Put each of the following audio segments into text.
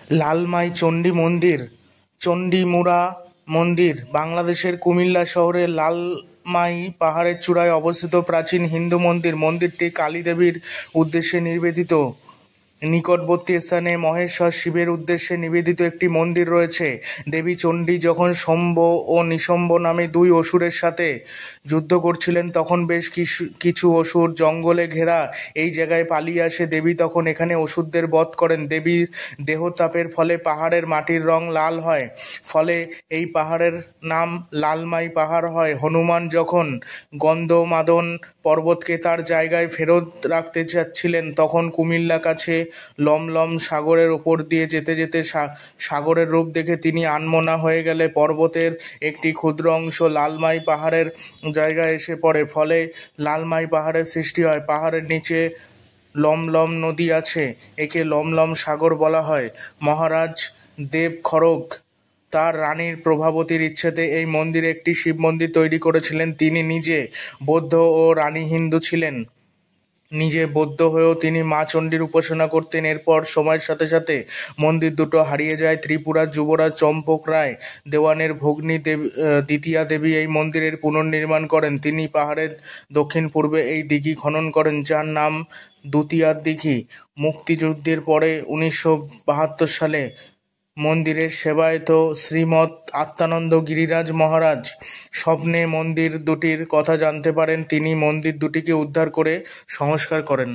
লালমাই চণ্ডী মন্দির, চণ্ডীমুড়া মন্দির বাংলাদেশের কুমিল্লা শহরের লালমাই পাহাড়ের চূড়ায় অবস্থিত প্রাচীন হিন্দু মন্দির। মন্দিরটি কালী দেবীর উদ্দেশ্যে নিবেদিত। নিকটবর্তী স্থানে মহেশ্বর শিবের উদ্দেশ্যে নিবেদিত একটি মন্দির রয়েছে। দেবী চণ্ডী যখন শম্ভ ও নিশম্ভ নামে দুই অসুরের সাথে যুদ্ধ করছিলেন, তখন বেশ কিছু অসুর জঙ্গলে ঘেরা এই জায়গায় পালিয়ে আসে। দেবী তখন এখানে অসুরদের বধ করেন। দেবীর দেহতাপের ফলে পাহাড়ের মাটির রং লাল হয়, ফলে এই পাহাড়ের নাম লালমাই পাহাড় হয়। হনুমান যখন গন্ধমাদন পর্বতকে তার জায়গায় ফেরত রাখতে চাচ্ছিলেন, তখন কুমিল্লা কাছে লমলম সাগরের ওপর দিয়ে যেতে যেতে সাগরের রূপ দেখে তিনি আনমনা হয়ে গেলে পর্বতের একটি ক্ষুদ্র অংশ লালমাই পাহাড়ের জায়গায় এসে পড়ে, ফলে লালমাই পাহাড়ের সৃষ্টি হয়। পাহাড়ের নিচে লমলম নদী আছে, একে লমলম সাগর বলা হয়। মহারাজ দেব খড়গ তার রানীর প্রভাবতীর ইচ্ছেতে এই মন্দিরে একটি শিব মন্দির তৈরি করেছিলেন। তিনি নিজে বৌদ্ধ ও রানী হিন্দু ছিলেন। নিজে বৌদ্ধ হয়েও তিনি মা চণ্ডীর উপাসনা করতেন। এরপর সময়ের সাথে সাথে মন্দির দুটো হারিয়ে যায়। ত্রিপুরার যুবরাজ চম্পক রায় দেওয়ানের ভগ্নী দ্বিতীয়া দেবী এই মন্দিরের পুনর্নির্মাণ করেন। তিনি পাহাড়ের দক্ষিণ পূর্বে এই দিঘি খনন করেন, যার নাম দুতিয়ার দিঘি। মুক্তিযুদ্ধের পরে 1972 সালে মন্দিরের সেবায়িত শ্রীমৎ আত্মানন্দ গিরিরাজ মহারাজ স্বপ্নে মন্দির দুটির কথা জানতে পারেন। তিনি মন্দির দুটিকে উদ্ধার করে সংস্কার করেন।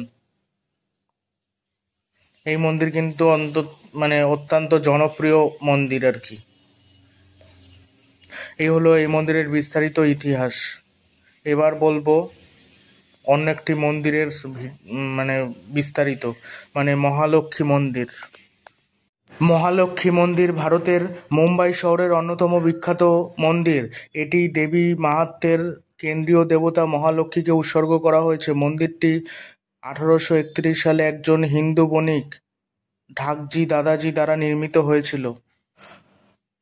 এই মন্দির কিন্তু অত্যন্ত জনপ্রিয় মন্দির আর কি। এই হলো এই মন্দিরের বিস্তারিত ইতিহাস। এবার বলবো অন্য একটি মন্দিরের বিস্তারিত, মহালক্ষ্মী মন্দির। মহালক্ষ্মী মন্দির ভারতের মুম্বাই শহরের অন্যতম বিখ্যাত মন্দির। এটি দেবী মাহাত্ম্যের কেন্দ্রীয় দেবতা মহালক্ষ্মীকে উৎসর্গ করা হয়েছে। মন্দিরটি 1831 সালে একজন হিন্দু বণিক ঢাকজি দাদাজি দ্বারা নির্মিত হয়েছিল।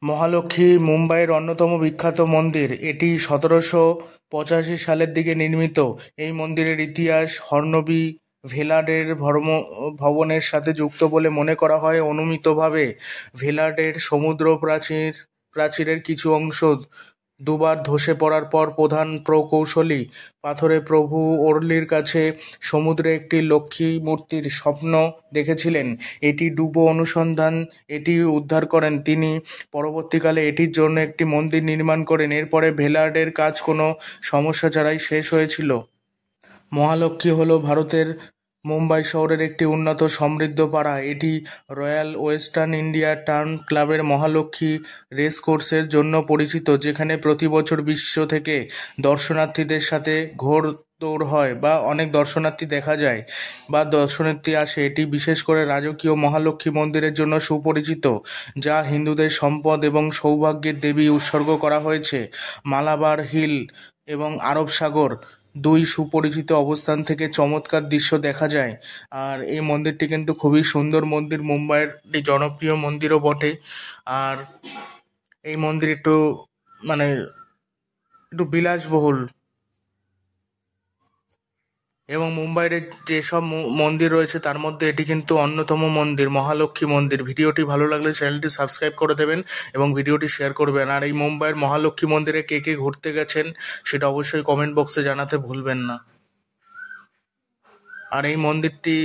মহালক্ষ্মী মুম্বাইয়ের অন্যতম বিখ্যাত মন্দির। এটি 1785 সালের দিকে নির্মিত। এই মন্দিরের ইতিহাস হর্নবি ভেলাডের ভবনের সাথে যুক্ত বলে মনে করা হয়। অনুমিতভাবে ভেলাডের সমুদ্র প্রাচীরের কিছু অংশ দুবার ধসে পড়ার পর প্রধান প্রকৌশলী পাথরে প্রভু ওর্লির কাছে সমুদ্রে একটি লক্ষ্মী মূর্তির স্বপ্ন দেখেছিলেন। এটি ডুবো অনুসন্ধান এটি উদ্ধার করেন। তিনি পরবর্তীকালে এটির জন্য একটি মন্দির নির্মাণ করেন। এরপরে ভেলাডের কাজ কোনো সমস্যা ছাড়াই শেষ হয়েছিল। মহালক্ষ্মী হল ভারতের মুম্বাই শহরের একটি উন্নত সমৃদ্ধ পাড়া। এটি রয়্যাল ওয়েস্টার্ন ইন্ডিয়া টার্ন ক্লাবের মহালক্ষ্মী রেস কোর্সের জন্য পরিচিত, যেখানে প্রতি বছর বিশ্ব থেকে দর্শনার্থীদের সাথে ঘোড়দৌড় হয় বা অনেক দর্শনার্থী দেখা যায় বা দর্শনার্থী আসে। এটি বিশেষ করে রাজকীয় মহালক্ষ্মী মন্দিরের জন্য সুপরিচিত, যা হিন্দুদের সম্পদ এবং সৌভাগ্যের দেবী উৎসর্গ করা হয়েছে। মালাবার হিল এবং আরব সাগর দুই সুপরিচিত অবস্থান থেকে চমৎকার দৃশ্য দেখা যায়। আর এই মন্দিরটি কিন্তু খুবই সুন্দর মন্দির, মুম্বাইয়ের একটি জনপ্রিয় মন্দিরও বটে। আর এই মন্দির একটু বিলাসবহুল, এবং মুম্বাইয়ের যেসব মন্দির রয়েছে তার মধ্যে এটি কিন্তু অন্যতম মন্দির, মহালক্ষ্মী মন্দির। ভিডিওটি ভালো লাগলে চ্যানেলটি সাবস্ক্রাইব করে দেবেন এবং ভিডিওটি শেয়ার করবেন। আর এই মুম্বাইয়ের মহালক্ষ্মী মন্দিরে কে কে ঘুরতে গেছেন সেটা অবশ্যই কমেন্ট বক্সে জানাতে ভুলবেন না। আর এই মন্দিরটি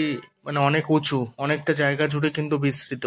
অনেক উঁচু, অনেকটা জায়গা জুড়ে কিন্তু বিস্তৃত।